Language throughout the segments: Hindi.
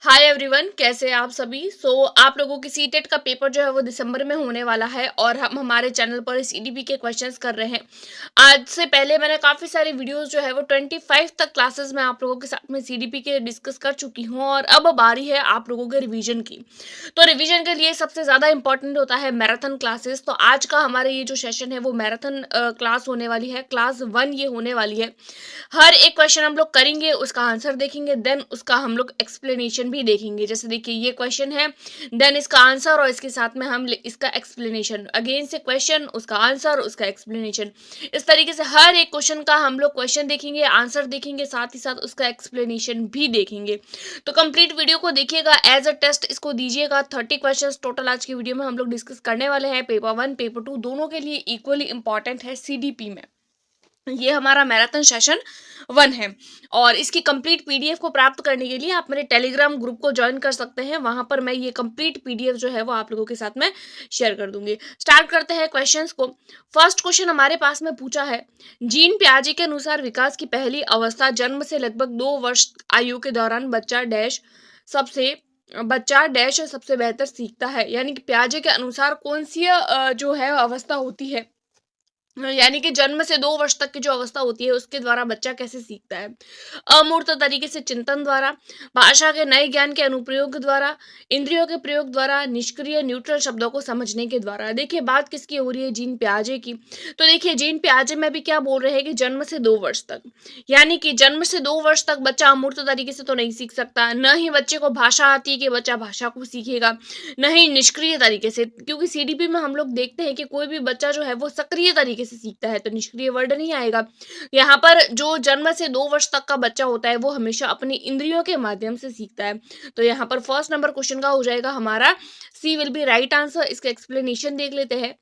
हाय एवरीवन, कैसे हैं आप सभी। आप लोगों की सीटेट का पेपर जो है वो दिसंबर में होने वाला है और हम हमारे चैनल पर सीडीपी के क्वेश्चंस कर रहे हैं। आज से पहले मैंने काफ़ी सारे वीडियोस जो है वो 25 तक क्लासेस में आप लोगों के साथ में सीडीपी के डिस्कस कर चुकी हूँ और अब बारी है आप लोगों के रिवीजन की। तो रिवीजन के लिए सबसे ज़्यादा इंपॉर्टेंट होता है मैराथन क्लासेस। तो आज का हमारे ये जो सेशन है वो मैराथन क्लास होने वाली है, क्लास 1 ये होने वाली है। हर एक क्वेश्चन हम लोग करेंगे, उसका आंसर देखेंगे, देन उसका हम लोग एक्सप्लेनेशन भी देखेंगे। जैसे देखिए ये क्वेश्चन है, देन इसका आंसर और इसके साथ में हम इसका एक्सप्लेनेशन, अगेन से क्वेश्चन, उसका आंसर, उसका एक्सप्लेनेशन। इस तरीके से हर एक क्वेश्चन का हम लोग क्वेश्चन देखेंगे, आंसर देखेंगे, साथ ही साथ उसका एक्सप्लेनेशन भी देखेंगे। तो कंप्लीट वीडियो को देखिएगा, एज अ टेस्ट इसको दीजिएगा। 30 क्वेश्चन टोटल आज की वीडियो में हम लोग डिस्कस करने वाले हैं। पेपर 1 पेपर 2 दोनों के लिए इक्वली इंपॉर्टेंट है सीडीपी में। ये हमारा मैराथन सेशन 1 है और इसकी कंप्लीट पीडीएफ को प्राप्त करने के लिए आप मेरे टेलीग्राम ग्रुप को ज्वाइन कर सकते हैं। वहां पर मैं ये कंप्लीट पीडीएफ जो है वो आप लोगों के साथ में शेयर कर दूंगी। स्टार्ट करते हैं क्वेश्चंस को। फर्स्ट क्वेश्चन हमारे पास में पूछा है, जीन पियाजे के अनुसार विकास की पहली अवस्था जन्म से लगभग 2 वर्ष आयु के दौरान बच्चा डैश सबसे बेहतर सीखता है। यानी कि पियाजे के अनुसार कौन सी जो है अवस्था होती है, यानी कि जन्म से 2 वर्ष तक की जो अवस्था होती है उसके द्वारा बच्चा कैसे सीखता है। अमूर्त तरीके से चिंतन द्वारा, भाषा के नए ज्ञान के अनुप्रयोग द्वारा, इंद्रियों के प्रयोग द्वारा, निष्क्रिय न्यूट्रल शब्दों को समझने के द्वारा। देखिए बात किसकी हो रही है, जीन पियाजे की। तो देखिए जीन पियाजे में भी क्या बोल रहे हैं कि जन्म से 2 वर्ष तक, यानी कि जन्म से 2 वर्ष तक बच्चा अमूर्त तरीके से तो नहीं सीख सकता। न ही बच्चे को भाषा आती है कि बच्चा भाषा को सीखेगा, न ही निष्क्रिय तरीके से, क्योंकि सीडीपी में हम लोग देखते हैं कि कोई भी बच्चा जो है वो सक्रिय तरीके से सीखता है तो निष्क्रिय वर्ड नहीं आएगा। यहाँ पर जो जन्म से 2 वर्ष तक का बच्चा होता है वो हमेशा अपनी इंद्रियों के माध्यम से सीखता है। तो यहाँ पर फर्स्ट नंबर क्वेश्चन का हो जाएगा हमारा C will be right answer. इसका एक्सप्लेनेशन देख लेते हैं।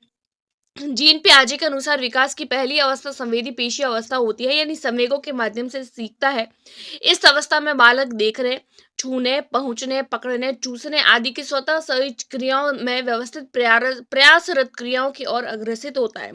जीन पियाजे के अनुसार विकास की पहली अवस्था संवेदी पेशी अवस्था होती है, यानी संवेगों के माध्यम से सीखता है। इस अवस्था में बालक देखने, छूने, पहुंचने, पकड़ने, चूसने आदि की स्वतः सहज क्रियाओं में व्यवस्थित प्रयासरत क्रियाओं की ओर अग्रसित होता है।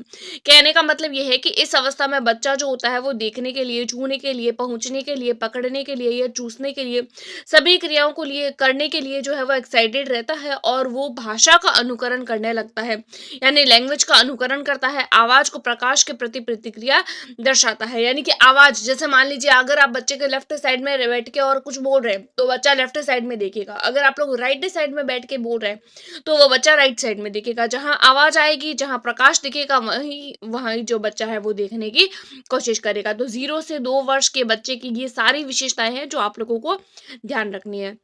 कहने का मतलब यह है कि इस अवस्था में बच्चा जो होता है वो देखने के लिए, छूने के लिए, पहुंचने के लिए, पकड़ने के लिए या चूसने के लिए, सभी क्रियाओं को लिए करने के लिए जो है वो एक्साइटेड रहता है और वो भाषा का अनुकरण करने लगता है, यानी लैंग्वेज का अनुकरण करता है। आवाज को प्रकाश के प्रति प्रतिक्रिया दर्शाता है, यानी कि आवाज, जैसे मान लीजिए अगर आप बच्चे के लेफ्ट साइड में बैठ के और कुछ बोल रहे हैं तो बच्चा लेफ्ट साइड में देखेगा। अगर आप लोग राइट साइड में बैठ के बोल रहे हैं तो वो बच्चा राइट साइड में देखेगा। जहां आवाज आएगी, जहां प्रकाश दिखेगा, वहीं वहीं जो बच्चा है वो देखने की कोशिश करेगा। तो 0 से 2 वर्ष के बच्चे की ये सारी विशेषताएं हैं जो आप लोगों को ध्यान रखनी है।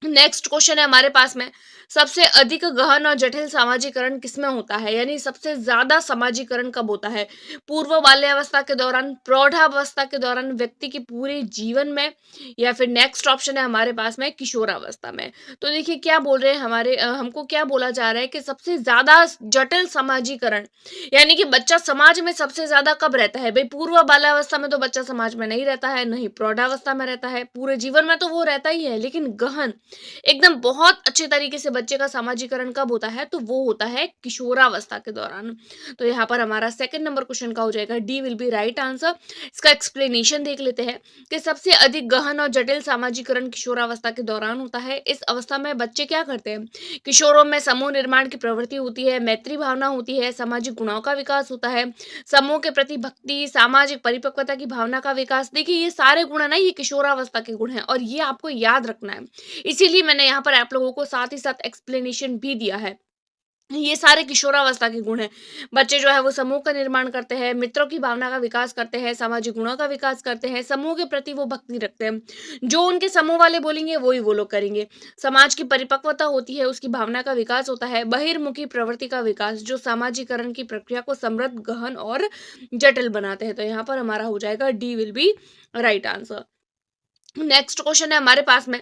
नेक्स्ट क्वेश्चन है हमारे पास में, सबसे अधिक गहन और जटिल सामाजिकरण किसमें होता है, यानी सबसे ज्यादा सामाजिकरण कब होता है। पूर्व बाल्यावस्था के दौरान, प्रौढ़ावस्था के दौरान, व्यक्ति के पूरे जीवन में, या फिर नेक्स्ट ऑप्शन है हमारे पास में किशोरावस्था में। तो देखिए क्या बोल रहे हैं हमको क्या बोला जा रहा है कि सबसे ज्यादा जटिल सामाजिकरण, यानी कि बच्चा समाज में सबसे ज्यादा कब रहता है। भाई पूर्व बाल्यावस्था में तो बच्चा समाज में नहीं रहता है, नहीं प्रौढ़ावस्था में रहता है, पूरे जीवन में तो वो रहता ही है, लेकिन गहन एकदम बहुत अच्छे तरीके से बच्चे का सामाजिकरण कब होता है, तो वो होता है किशोरावस्था के दौरान। तो यहाँ पर हमारा सेकंड नंबर क्वेश्चन का हो जाएगा D will be right answer. इसका एक्सप्लेनेशन देख लेते हैं कि सबसे अधिक गहन और जटिल सामाजिकरण किशोरावस्था के दौरान होता है। इस अवस्था में बच्चे क्या करते हैं, किशोरों में समूह निर्माण की प्रवृत्ति होती है, मैत्री भावना होती है, सामाजिक गुणों का विकास होता है, समूह के प्रति भक्ति, सामाजिक परिपक्वता की भावना का विकास। देखिए ये सारे गुण है ना, ये किशोरावस्था के गुण हैं और ये आपको याद रखना है। इसीलिए मैंने यहाँ पर आप लोगों को साथ ही साथ एक्सप्लेनेशन भी दिया है। ये सारे किशोरावस्था के गुण हैं। बच्चे जो है वो समूह का निर्माण करते हैं, मित्रों की भावना का विकास करते हैं, सामाजिक गुणों का विकास करते हैं, समूह के प्रति वो भक्ति रखते हैं, जो उनके समूह वाले बोलेंगे वही वो लोग करेंगे। समाज की परिपक्वता होती है, उसकी भावना का विकास होता है, बहिर्मुखी प्रवृत्ति का विकास, जो सामाजिकरण की प्रक्रिया को समृद्ध, गहन और जटिल बनाते हैं। तो यहाँ पर हमारा हो जाएगा D will be right answer. Next question है हमारे पास में,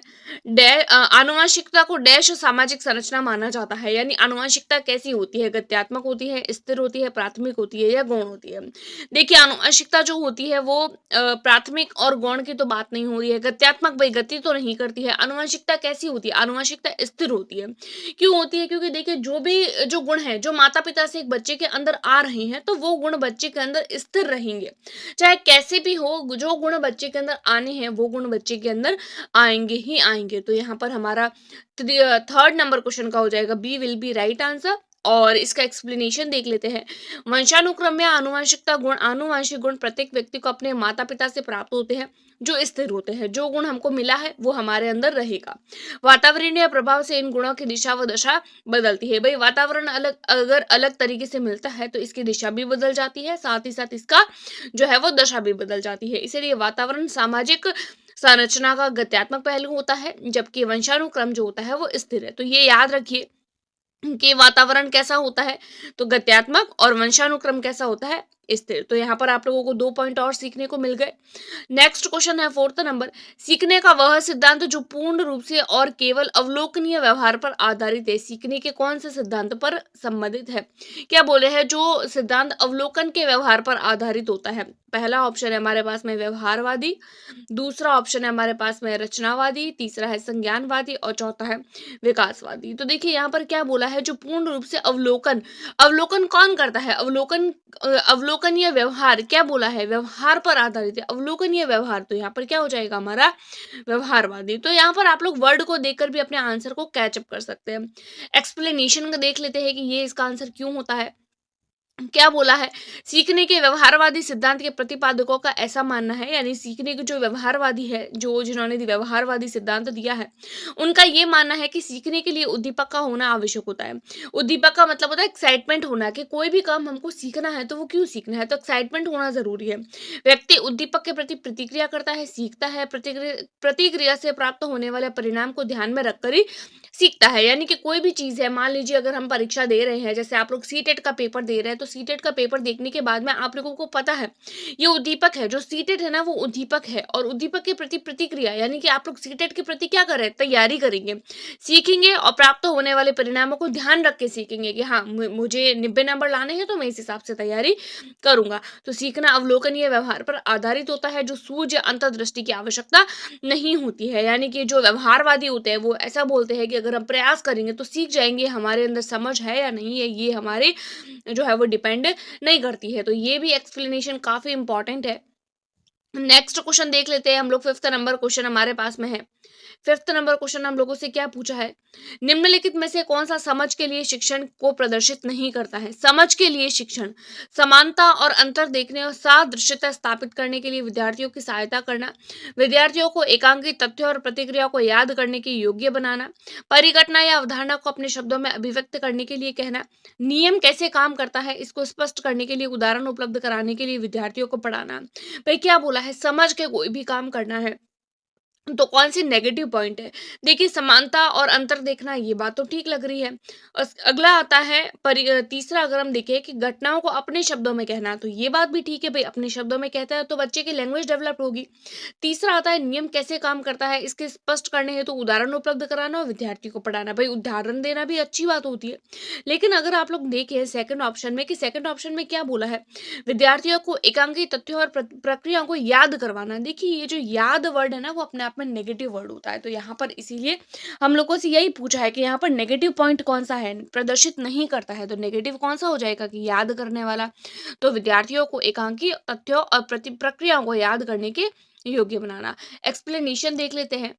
आनुवंशिकता को डैश सामाजिक संरचना माना जाता है, यानी आनुवंशिकता कैसी होती है, गत्यात्मक होती है, स्थिर होती है, प्राथमिक होती है या गौण होती है। देखिए आनुवंशिकता जो होती है वो प्राथमिक और गौण की तो बात नहीं हो रही है। गत्यात्मक भाई गति तो नहीं करती है। आनुवंशिकता कैसी होती है, आनुवंशिकता स्थिर होती है। क्यों होती है, क्योंकि देखिए जो भी जो गुण है जो माता पिता से एक बच्चे के अंदर आ रहे हैं तो वो गुण बच्चे के अंदर स्थिर रहेंगे, चाहे कैसे भी हो। जो गुण बच्चे के अंदर आने हैं वो गुण बच्चे के अंदर आएंगे ही आएंगे। तो यहाँ पर हमारा थर्ड नंबर क्वेश्चन का हो जाएगा B will be right answer. और इसका एक्सप्लेनेशन देख लेते हैं। वंशानुक्रम में आनुवंशिकता गुण, आनुवंशिक गुण प्रत्येक व्यक्ति को अपने माता पिता से प्राप्त होते हैं, जो स्थिर होते हैं। जो गुण हमको मिला है वो हमारे अंदर रहेगा। वातावरणीय प्रभाव से इन गुणों की दिशा व दशा बदलती है। भाई वातावरण अलग अगर अलग तरीके से मिलता है तो इसकी दिशा भी बदल जाती है, साथ ही साथ इसका जो है वो दशा भी बदल जाती है। इसीलिए वातावरण सामाजिक संरचना का गत्यात्मक पहलू होता है, जबकि वंशानुक्रम जो होता है वो स्थिर है। तो ये याद रखिए कि वातावरण कैसा होता है तो गत्यात्मक, और वंशानुक्रम कैसा होता है स्थिर। तो यहाँ पर आप लोगों को 2 पॉइंट और सीखने को मिल गए। नेक्स्ट क्वेश्चन है फोर्थ नंबर, सीखने का वह सिद्धांत जो पूर्ण रूप से और केवल अवलोकनीय व्यवहार पर आधारित है, सीखने के कौन से सिद्धांत पर संबंधित है? क्या बोले हैं? जो सिद्धांत अवलोकन के व्यवहार पर आधारित होता है। पहला ऑप्शन है हमारे पास में व्यवहारवादी, दूसरा ऑप्शन है हमारे पास में रचनावादी, तीसरा है संज्ञानवादी और चौथा है विकासवादी। तो देखिए यहाँ पर क्या बोला है, जो पूर्ण रूप से अवलोकन, अवलोकन कौन करता है? अवलोकनीय व्यवहार, क्या बोला है? व्यवहार पर आधारित है, अवलोकनीय व्यवहार। तो यहाँ पर क्या हो जाएगा हमारा व्यवहारवादी। तो यहाँ पर आप लोग वर्ड को देखकर भी अपने आंसर को कैचअप कर सकते हैं। एक्सप्लेनेशन का देख लेते हैं कि ये इसका आंसर क्यों होता है। क्या बोला है? सीखने के व्यवहारवादी सिद्धांत के प्रतिपादकों का ऐसा मानना है, यानी सीखने के जो व्यवहारवादी है, जो जिन्होंने व्यवहारवादी सिद्धांत दिया है, उनका ये मानना है कि सीखने के लिए उद्दीपक का होना आवश्यक होता है। उद्दीपक का मतलब होता है एक्साइटमेंट होना, कि कोई भी काम हमको सीखना है तो वो क्यों सीखना है, तो एक्साइटमेंट होना जरूरी है। व्यक्ति उद्दीपक के प्रति प्रतिक्रिया करता है, सीखता है, प्रतिक्रिया से प्राप्त होने वाले परिणाम को ध्यान में रखकर ही सीखता है। यानी कि कोई भी चीज है, मान लीजिए अगर हम परीक्षा दे रहे हैं, जैसे आप लोग सीटेट का पेपर दे रहे हैं, तो सीटेट का पेपर देखने के बाद में आप लोगों को पता है ये उद्दीपक है, जो सीटेट है ना वो उद्दीपक है, और उद्दीपक के प्रति प्रतिक्रिया, यानी कि आप लोग सीटेट के प्रति क्या कर रहे हैं? तैयारी करेंगे, सीखेंगे और प्राप्त होने वाले परिणामों को ध्यान रख के सीखेंगे कि हाँ मुझे 90 नंबर लाने हैं तो मैं इस हिसाब से तैयारी करूंगा। तो सीखना अवलोकनीय व्यवहार पर आधारित होता है, जो सूझ या अंतर्दृष्टि की आवश्यकता नहीं होती है। यानी कि जो व्यवहारवादी होते हैं वो ऐसा बोलते हैं कि अगर हम प्रयास करेंगे तो सीख जाएंगे, हमारे अंदर समझ है या नहीं है ये हमारे जो है वो डिपेंड नहीं करती है। तो ये भी एक्सप्लेनेशन काफी इंपॉर्टेंट है। नेक्स्ट क्वेश्चन देख लेते हैं हम लोग। फिफ्थ नंबर क्वेश्चन हमारे पास में है। फिफ्थ नंबर क्वेश्चन हम लोगों से क्या पूछा है? निम्नलिखित में से कौन सा समझ के लिए शिक्षण को प्रदर्शित नहीं करता है? समझ के लिए शिक्षण, समानता और अंतर देखने और सादृश्यता स्थापित करने के लिए विद्यार्थियों की सहायता करना, विद्यार्थियों को एकांकित तथ्यों और प्रतिक्रिया को याद करने के योग्य बनाना, परिघटना या अवधारणा को अपने शब्दों में अभिव्यक्त करने के लिए कहना, नियम कैसे काम करता है इसको स्पष्ट करने के लिए उदाहरण उपलब्ध कराने के लिए विद्यार्थियों को पढ़ाना। भाई क्या बोला है? समझ के कोई भी काम करना है तो कौन सी नेगेटिव पॉइंट है? देखिए समानता और अंतर देखना, ये बात तो ठीक लग रही है। अगला आता है तीसरा, अगर हम देखें कि घटनाओं को अपने शब्दों में कहना, तो ये बात भी ठीक है भाई, अपने शब्दों में कहता है तो बच्चे की लैंग्वेज डेवलप होगी। तीसरा आता है नियम कैसे काम करता है इसके स्पष्ट करने हेतु तो उदाहरण उपलब्ध कराना और विद्यार्थी को पढ़ाना। भाई उदाहरण देना भी अच्छी बात होती है, लेकिन अगर आप लोग देखें सेकंड ऑप्शन में, कि सेकंड ऑप्शन में क्या बोला है? विद्यार्थियों को एकांकित तथ्यों और प्रक्रियाओं को याद करवाना। देखिए ये जो याद वर्ड है ना वो अपने आप में नेगेटिव वर्ड होता है। तो यहाँ पर इसीलिए हम लोगों से यही पूछा है कि यहाँ पर नेगेटिव पॉइंट कौन सा है, प्रदर्शित नहीं करता है। तो नेगेटिव कौन सा हो जाएगा कि याद करने वाला। तो विद्यार्थियों को एकांकी तथ्यों और प्रक्रियाओं को याद करने के योग्य बनाना। एक्सप्लेनेशन देख लेते हैं।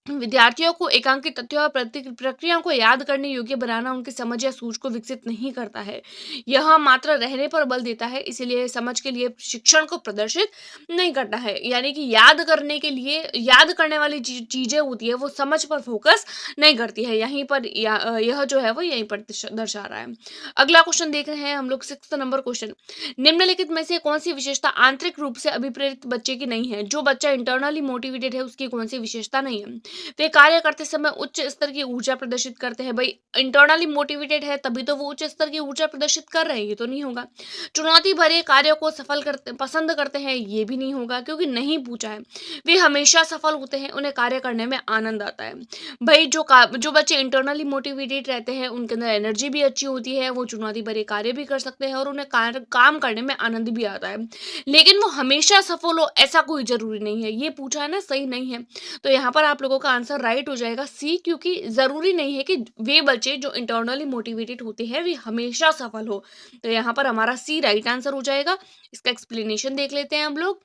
विद्यार्थियों को एकांकित तथ्यों और प्रक्रियाओं को याद करने योग्य बनाना उनकी समझ या सूझ को विकसित नहीं करता है, यह मात्र रहने पर बल देता है, इसीलिए समझ के लिए शिक्षण को प्रदर्शित नहीं करता है। यानी कि याद करने के लिए, याद करने वाली चीजें होती है वो समझ पर फोकस नहीं करती है। यहीं पर यह जो है वो यहीं पर दर्शा रहा है। अगला क्वेश्चन देख रहे हैं हम लोग, 6 नंबर क्वेश्चन। निम्नलिखित में से कौन सी विशेषता आंतरिक रूप से अभिप्रेरित बच्चे की नहीं है? जो बच्चा इंटरनली मोटिवेटेड है उसकी कौन सी विशेषता नहीं है? वे कार्य करते समय उच्च स्तर की ऊर्जा प्रदर्शित करते हैं। भाई इंटरनली मोटिवेटेड है तभी तो वो उच्च स्तर की ऊर्जा प्रदर्शित कर रहे हैं, ये तो नहीं होगा। चुनौती भरे कार्यों को सफल करते पसंद करते हैं, ये भी नहीं होगा क्योंकि नहीं पूछा है। वे हमेशा सफल होते हैं, उन्हें कार्य करने में आनंद आता है। भाई जो बच्चे इंटरनली मोटिवेटेड रहते हैं उनके अंदर एनर्जी भी अच्छी होती है, वो चुनौती भरे कार्य भी कर सकते हैं और उन्हें काम करने में आनंद भी आता है। लेकिन वो हमेशा सफल हो ऐसा कोई जरूरी नहीं है, ये पूछा है ना, सही नहीं है। तो यहाँ पर आप लोगों का आंसर राइट हो जाएगा सी, क्योंकि जरूरी नहीं है कि वे बच्चे जो इंटरनली मोटिवेटेड होते हैं वे हमेशा सफल हो। तो यहाँ पर हमारा सी राइट आंसर हो जाएगा। इसका एक्सप्लेनेशन देख लेते हैं हम लोग।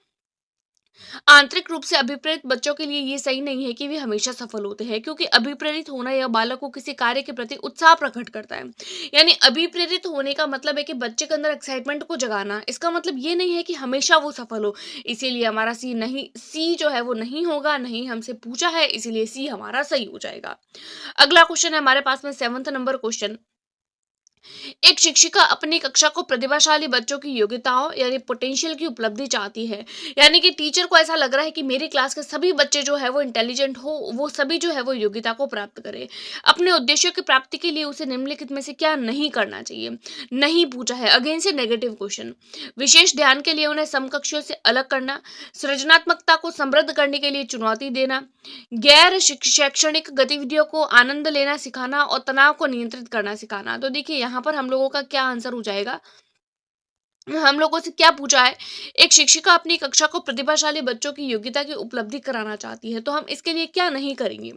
आंतरिक रूप से अभिप्रेरित बच्चों के लिए ये सही नहीं है कि वे हमेशा सफल होते हैं, क्योंकि अभिप्रेरित होना यह बालक को किसी कार्य के प्रति उत्साह प्रकट करता है। यानी अभिप्रेरित होने का मतलब है कि बच्चे के अंदर एक्साइटमेंट को जगाना। इसका मतलब ये नहीं है कि हमेशा वो सफल हो। इसीलिए हमारा सी नहीं, सी जो है वो नहीं होगा, नहीं हमसे पूछा है, इसीलिए सी हमारा सही हो जाएगा। अगला क्वेश्चन है हमारे पास में 7th नंबर क्वेश्चन। एक शिक्षिका अपनी कक्षा को प्रतिभाशाली बच्चों की योग्यताओं यानी पोटेंशियल की उपलब्धि चाहती है। यानी कि टीचर को ऐसा लग रहा है कि मेरी क्लास के सभी बच्चे जो है वो इंटेलिजेंट हो, वो सभी जो है वो योग्यता को प्राप्त करें। अपने उद्देश्यों की प्राप्ति के लिए उसे निम्नलिखित में से क्या नहीं करना चाहिए? नहीं पूछा है, अगेन से नेगेटिव क्वेश्चन। विशेष ध्यान के लिए उन्हें समकक्षियों से अलग करना, सृजनात्मकता को समृद्ध करने के लिए चुनौती देना, गैर शैक्षणिक गतिविधियों को आनंद लेना सिखाना और तनाव को नियंत्रित करना सिखाना। तो देखिए यहाँ पर हम लोगों का क्या आंसर हो जाएगा? हम लोगों से क्या पूछा है? एक शिक्षिका अपनी कक्षा को प्रतिभाशाली बच्चों की योग्यता की उपलब्धि कराना चाहती है, तो हम इसके लिए क्या नहीं करेंगे?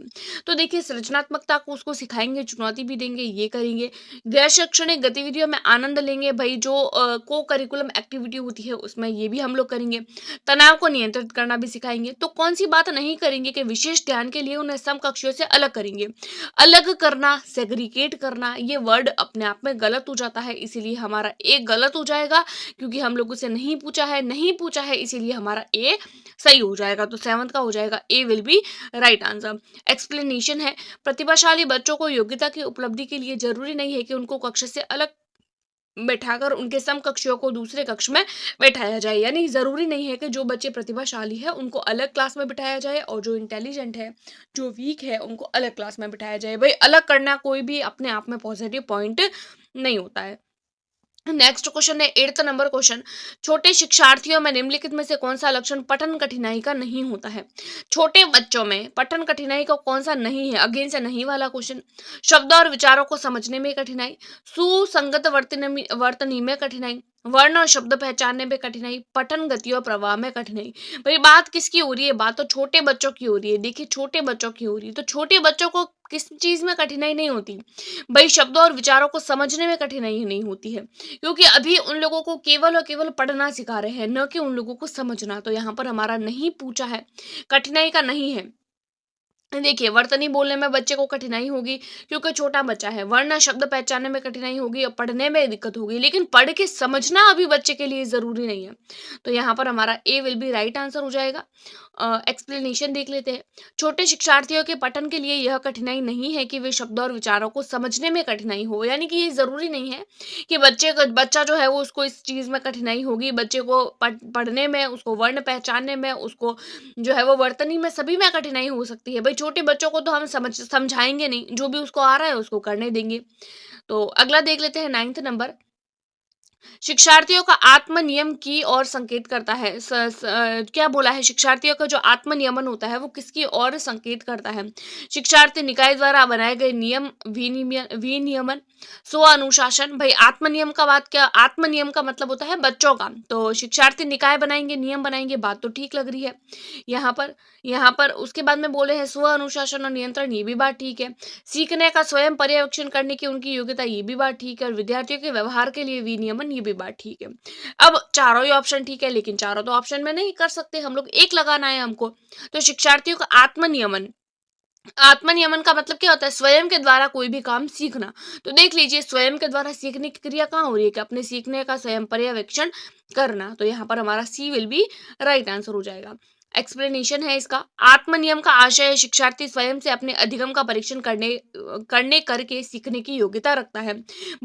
तो देखिए सृजनात्मकता को उसको सिखाएंगे, चुनौती भी देंगे, ये करेंगे। गैर शैक्षणिक गतिविधियों में आनंद लेंगे, भाई जो को करिकुलम एक्टिविटी होती है उसमें ये भी हम लोग करेंगे। तनाव को नियंत्रित करना भी सिखाएंगे। तो कौन सी बात नहीं करेंगे कि विशेष ध्यान के लिए उन्हें समकक्षियों से अलग करेंगे? अलग करना, सेग्रीगेट करना, ये वर्ड अपने आप में गलत हो जाता है, इसीलिए हमारा एक गलत हो जाएगा, क्योंकि हम लोगों से नहीं पूछा है, नहीं पूछा है, इसीलिए हमारा ए सही हो जाएगा। तो 7th का हो जाएगा, A will be right answer. Explanation है, प्रतिभाशाली बच्चों को योग्यता की उपलब्धि के लिए जरूरी नहीं है कि उनको कक्षा से अलग बैठाकर उनके समकक्षियों को दूसरे कक्ष में बैठाया जाए। यानी जरूरी नहीं है कि जो बच्चे प्रतिभाशाली है उनको अलग क्लास में बिठाया जाए और जो इंटेलिजेंट है, जो वीक है, उनको अलग क्लास में बिठाया जाए। भाई अलग करना कोई भी अपने आप में पॉजिटिव पॉइंट नहीं होता है। नेक्स्ट क्वेश्चन है 8th नंबर क्वेश्चन। छोटे शिक्षार्थियों में निम्नलिखित में से कौन सा लक्षण पठन कठिनाई का नहीं होता है? छोटे बच्चों में पठन कठिनाई का कौन सा नहीं है? अगेन से नहीं वाला क्वेश्चन। शब्द और विचारों को समझने में कठिनाई, सुसंगत वर्तनी में कठिनाई, वर्ण और शब्द पहचानने में कठिनाई, पठन गति और प्रवाह में कठिनाई। भाई बात किसकी हो रही है? बात तो छोटे बच्चों की हो रही है। देखिए छोटे बच्चों की हो रही है, तो छोटे बच्चों को किस चीज में कठिनाई नहीं होती? भाई शब्दों और विचारों को समझने में कठिनाई नहीं होती है, क्योंकि अभी उन लोगों को केवल और केवल पढ़ना सिखा रहे हैं, न कि उन लोगों को समझना। तो यहाँ पर हमारा नहीं पूछा है, कठिनाई का नहीं है। देखिए वर्तनी बोलने में बच्चे को कठिनाई होगी क्योंकि छोटा बच्चा है, वरना शब्द पहचानने में कठिनाई होगी और पढ़ने में दिक्कत होगी, लेकिन पढ़ के समझना अभी बच्चे के लिए जरूरी नहीं है। तो यहाँ पर हमारा ए विल बी राइट आंसर हो जाएगा। एक्सप्लेनेशन देख लेते हैं। छोटे शिक्षार्थियों के पठन के लिए यह कठिनाई नहीं है कि वे शब्द और विचारों को समझने में कठिनाई हो, यानी कि ये जरूरी नहीं है कि बच्चा जो है वो उसको इस चीज में कठिनाई होगी। बच्चे को पढ़ने में, उसको वर्ण पहचानने में, उसको जो है वो वर्तनी में, सभी में कठिनाई हो सकती है। भाई छोटे बच्चों को तो हम समझाएंगे नहीं, जो भी उसको आ रहा है उसको करने देंगे। तो अगला देख लेते हैं 9th नंबर। शिक्षार्थियों का आत्म नियम की ओर संकेत करता है। क्या बोला है? शिक्षार्थियों का जो आत्म नियमन होता है वो किसकी ओर संकेत करता है? शिक्षार्थी निकाय द्वारा बनाए गए नियम, विनियमन, स्व अनुशासन। भाई आत्म नियम का बात क्या? आत्म नियम का मतलब होता है बच्चों का। तो शिक्षार्थी निकाय बनाएंगे, नियम बनाएंगे, बात तो ठीक लग रही है। यहाँ पर उसके बाद में बोले हैं स्व अनुशासन और नियंत्रण, ये भी बात ठीक है। सीखने का स्वयं पर्यवेक्षण करने की उनकी योग्यता, ये भी बात ठीक है। और विद्यार्थियों के व्यवहार के लिए विनियमन, ये भी बात ठीक है। अब चारों ही ऑप्शन ठीक है, लेकिन चारों तो ऑप्शन में नहीं कर सकते हम लोग, एक लगाना है हमको। तो शिक्षार्थियों का आत्मनियमन, आत्मनियमन का मतलब क्या होता है? स्वयं के द्वारा कोई भी काम सीखना। तो देख लीजिए स्वयं के द्वारा सीखने की क्रिया कहाँ हो रही है? कि अपने सीखने का स्वयं पर्यवेक्षण करना। तो यहाँ पर हमारा C will be right answer हो जाएगा। एक्सप्लेनेशन है इसका। आत्मनियम का आशय है शिक्षार्थी स्वयं से अपने अधिगम का परीक्षण करने करके सीखने की योग्यता रखता है।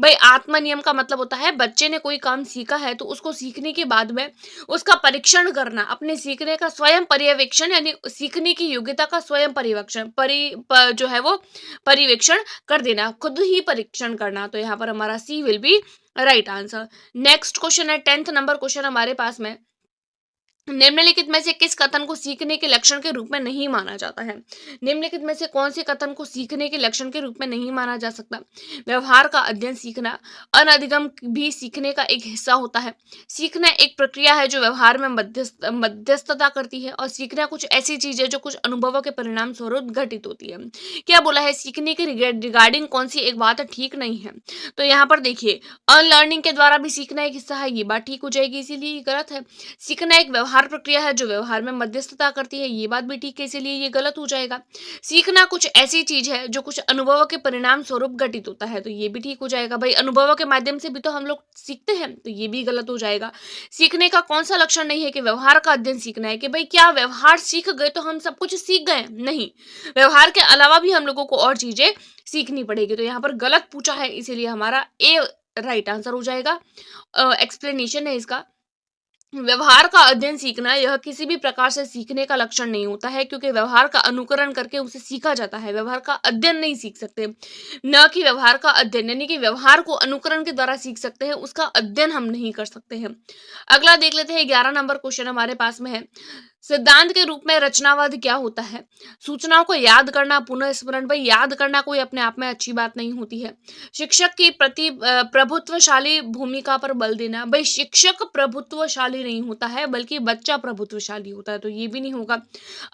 भाई आत्मनियम का मतलब होता है बच्चे ने कोई काम सीखा है तो उसको सीखने के बाद में उसका परीक्षण करना, अपने सीखने का स्वयं पर्यवेक्षण, यानी सीखने की योग्यता का स्वयं पर्यवेक्षण जो है वो पर्यवेक्षण कर देना, खुद ही परीक्षण करना। तो यहाँ पर हमारा C will be right answer. Next question है 10th नंबर क्वेश्चन हमारे पास में। निम्नलिखित में से किस कथन को सीखने के लक्षण के रूप में नहीं माना जाता है? निम्नलिखित में से कौन से कथन को सीखने के लक्षण के रूप में नहीं माना जा सकता? व्यवहार का अध्ययन सीखना, अनधिगम भी सीखने का एक हिस्सा होता है। सीखना एक प्रक्रिया है जो व्यवहार में मध्यस्थता करती है, और सीखना कुछ ऐसी चीज है जो कुछ अनुभवों के परिणाम स्वरूप घटित होती है। क्या बोला है? सीखने के रिगार्डिंग कौन सी एक बात ठीक नहीं है? तो यहाँ पर देखिए अनलर्निंग के द्वारा भी सीखना एक हिस्सा है, ये बात ठीक हो जाएगी, इसीलिए ये गलत है। सीखना एक व्यवहार व्यवहार प्रक्रिया है जो व्यवहार में मध्यस्थता करती है, ये बात भी ठीक है, इसीलिए ये गलत हो जाएगा। सीखना कुछ ऐसी चीज है जो कुछ अनुभवों के परिणाम स्वरूप घटित होता है, तो ये भी ठीक हो जाएगा। भाई अनुभवों के माध्यम से भी तो हम लोग सीखते हैं, तो ये भी गलत हो जाएगा। सीखने का कौन सा लक्षण नहीं है कि व्यवहार का अध्ययन सीखना है, कि भाई क्या व्यवहार सीख गए तो हम सब कुछ सीख गए? नहीं, व्यवहार के अलावा भी हम लोगों को और चीजें सीखनी पड़ेगी। तो यहाँ पर गलत पूछा है, इसीलिए हमारा ए राइट आंसर हो जाएगा। एक्सप्लेनेशन है इसका, व्यवहार का अध्ययन सीखना यह किसी भी प्रकार से सीखने का लक्षण नहीं होता है, क्योंकि व्यवहार का अनुकरण करके उसे सीखा जाता है, व्यवहार का अध्ययन नहीं सीख सकते। न कि व्यवहार का अध्ययन, यानी कि व्यवहार को अनुकरण के द्वारा सीख सकते हैं, उसका अध्ययन हम नहीं कर सकते हैं। अगला देख लेते हैं, 11 नंबर क्वेश्चन हमारे पास में है, सिद्धांत के रूप में रचनावाद क्या होता है? सूचनाओं को याद करना, पुनः स्मरण। भाई याद करना कोई अपने आप में अच्छी बात नहीं होती है। शिक्षक की प्रति प्रभुत्वशाली भूमिका पर बल देना। भाई शिक्षक प्रभुत्वशाली नहीं होता है, बल्कि बच्चा प्रभुत्वशाली होता है, तो ये भी नहीं होगा।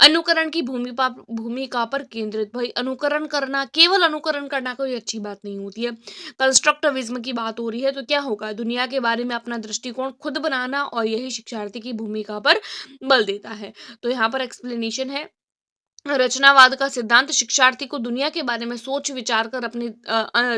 अनुकरण की भूमिका भूमिका पर केंद्रित। भाई अनुकरण करना, केवल अनुकरण करना कोई अच्छी बात नहीं होती है। कंस्ट्रक्टिविज्म की बात हो रही है, तो क्या होगा? दुनिया के बारे में अपना दृष्टिकोण खुद बनाना, और यही शिक्षार्थी की भूमिका पर बल देता है। तो यहाँ पर एक्सप्लेनेशन है, रचनावाद का सिद्धांत शिक्षार्थी को दुनिया के बारे में सोच विचार कर अपनी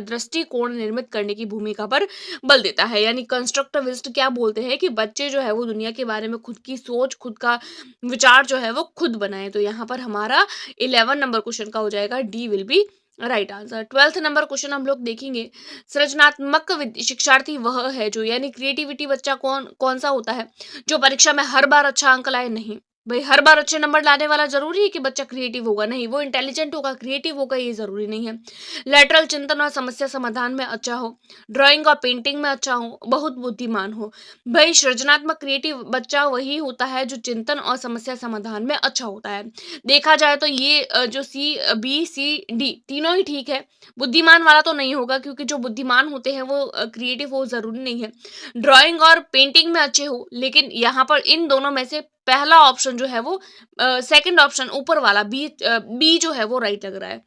दृष्टिकोण निर्मित करने की भूमिका पर बल देता है। यानी कंस्ट्रक्टिविस्ट क्या बोलते हैं कि बच्चे जो है वो दुनिया के बारे में खुद की सोच, खुद का विचार जो है वो खुद बनाए। तो यहाँ पर हमारा 11 नंबर क्वेश्चन का हो जाएगा, D will be right answer. 12th number question हम लोग देखेंगे, सृजनात्मक शिक्षार्थी वह है जो, यानी क्रिएटिविटी बच्चा कौन कौन सा होता है? जो परीक्षा में हर बार अच्छा अंक लाए? नहीं भाई, हर बार अच्छे नंबर लाने वाला जरूरी है कि बच्चा क्रिएटिव होगा? नहीं, वो इंटेलिजेंट होगा, क्रिएटिव होगा, ये जरूरी नहीं है। लेटरल चिंतन और समस्या समाधान में अच्छा हो, ड्राइंग और पेंटिंग में अच्छा हो, बहुत बुद्धिमान हो। भाई सृजनात्मक क्रिएटिव बच्चा वही होता है जो चिंतन और समस्या समाधान में अच्छा होता है। देखा जाए तो ये जो सी बी सी डी तीनों ही ठीक है। बुद्धिमान वाला तो नहीं होगा, क्योंकि जो बुद्धिमान होते हैं वो क्रिएटिव हो जरूरी नहीं है। ड्राइंग और पेंटिंग में अच्छे हो, लेकिन यहाँ पर इन दोनों में से पहला ऑप्शन जो है वो, सेकंड ऑप्शन ऊपर वाला बी जो है वो राइट लग रहा है।